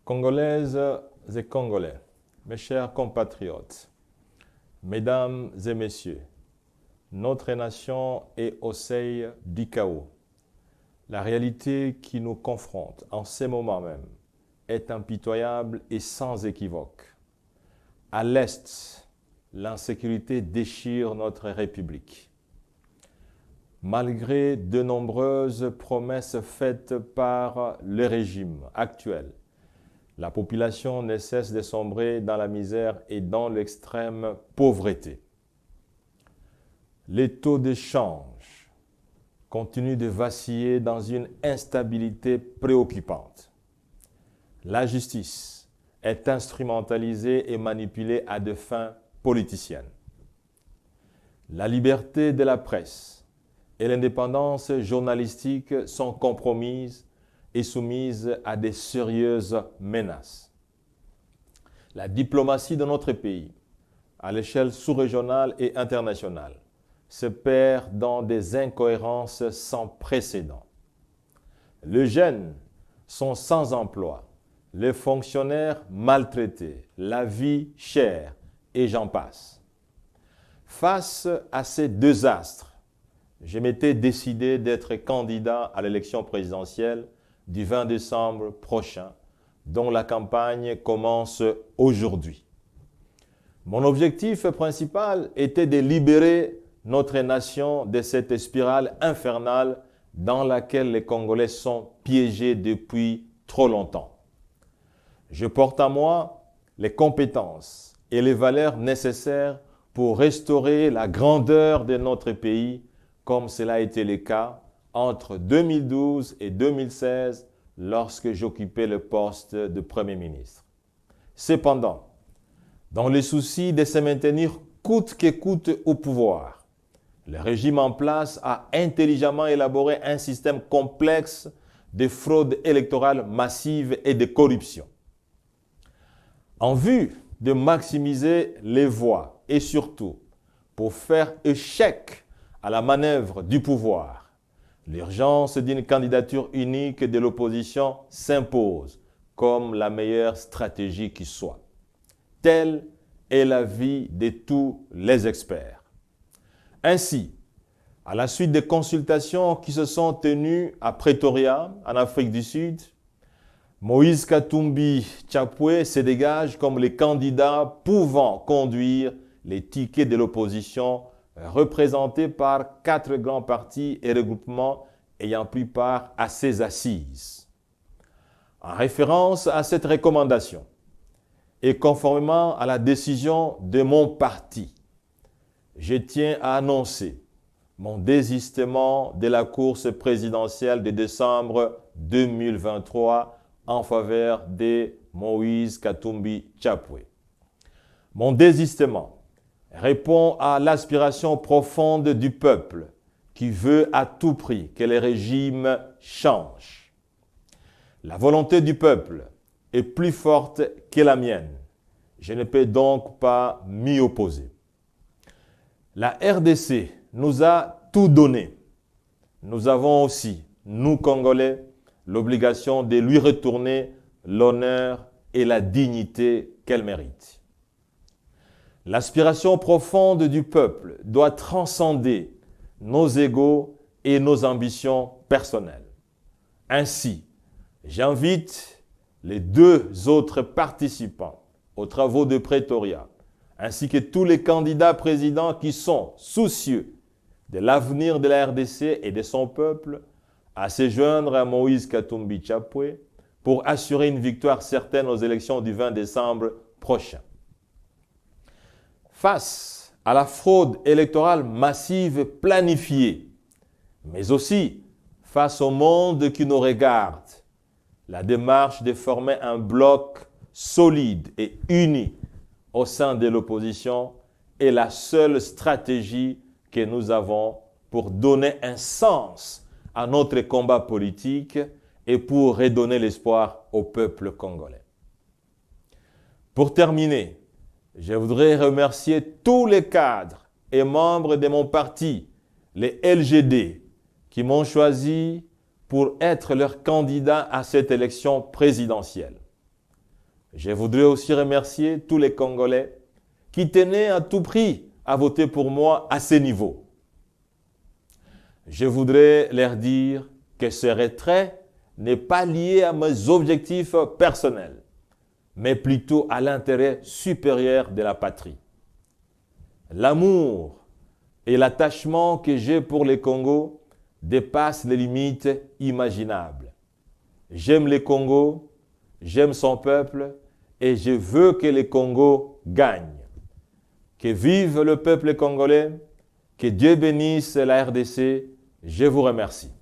Congolaises et Congolais, mes chers compatriotes, mesdames et messieurs, notre nation est au seuil du chaos. La réalité qui nous confronte en ces moments même est impitoyable et sans équivoque. À l'Est, l'insécurité déchire notre République. Malgré de nombreuses promesses faites par le régime actuel, la population ne cesse de sombrer dans la misère et dans l'extrême pauvreté. Les taux de change continuent de vaciller dans une instabilité préoccupante. La justice est instrumentalisée et manipulée à des fins politiciennes. La liberté de la presse et l'indépendance journalistique sont compromises et soumises à des sérieuses menaces. La diplomatie de notre pays, à l'échelle sous-régionale et internationale, se perd dans des incohérences sans précédent. Les jeunes sont sans emploi, les fonctionnaires maltraités, la vie chère, et j'en passe. Face à ces deux astres, je m'étais décidé d'être candidat à l'élection présidentielle du 20 décembre prochain, dont la campagne commence aujourd'hui. Mon objectif principal était de libérer notre nation de cette spirale infernale dans laquelle les Congolais sont piégés depuis trop longtemps. Je porte en moi les compétences et les valeurs nécessaires pour restaurer la grandeur de notre pays, comme cela a été le cas entre 2012 et 2016, lorsque j'occupais le poste de Premier ministre. Cependant, dans le souci de se maintenir coûte que coûte au pouvoir, le régime en place a intelligemment élaboré un système complexe de fraude électorale massive et de corruption. En vue de maximiser les voix et surtout pour faire échec à la manœuvre du pouvoir, l'urgence d'une candidature unique de l'opposition s'impose comme la meilleure stratégie qui soit. Telle est l'avis de tous les experts. Ainsi, à la suite des consultations qui se sont tenues à Pretoria, en Afrique du Sud, Moïse Katumbi Chapwe se dégage comme le candidat pouvant conduire les tickets de l'opposition représentés par 4 grands partis et regroupements ayant pris part à ces assises. En référence à cette recommandation et conformément à la décision de mon parti, je tiens à annoncer mon désistement de la course présidentielle de décembre 2023 en faveur de Moïse Katumbi Chapwe. Mon désistement répond à l'aspiration profonde du peuple qui veut à tout prix que le régime change. La volonté du peuple est plus forte que la mienne. Je ne peux donc pas m'y opposer. La RDC nous a tout donné. Nous avons aussi, nous Congolais, l'obligation de lui retourner l'honneur et la dignité qu'elle mérite. L'aspiration profonde du peuple doit transcender nos égos et nos ambitions personnelles. Ainsi, j'invite les 2 autres participants aux travaux de Pretoria, ainsi que tous les candidats présidents qui sont soucieux de l'avenir de la RDC et de son peuple, à se joindre à Moïse Katumbi Chapwe pour assurer une victoire certaine aux élections du 20 décembre prochain. Face à la fraude électorale massive planifiée, mais aussi face au monde qui nous regarde, la démarche de former un bloc solide et uni au sein de l'opposition est la seule stratégie que nous avons pour donner un sens à notre combat politique et pour redonner l'espoir au peuple congolais. Pour terminer, je voudrais remercier tous les cadres et membres de mon parti, les LGD, qui m'ont choisi pour être leur candidat à cette élection présidentielle. Je voudrais aussi remercier tous les Congolais qui tenaient à tout prix à voter pour moi à ce niveau. Je voudrais leur dire que ce retrait n'est pas lié à mes objectifs personnels, mais plutôt à l'intérêt supérieur de la patrie. L'amour et l'attachement que j'ai pour le Congo dépassent les limites imaginables. J'aime le Congo, j'aime son peuple et je veux que le Congo gagne. Que vive le peuple congolais, que Dieu bénisse la RDC. Je vous remercie.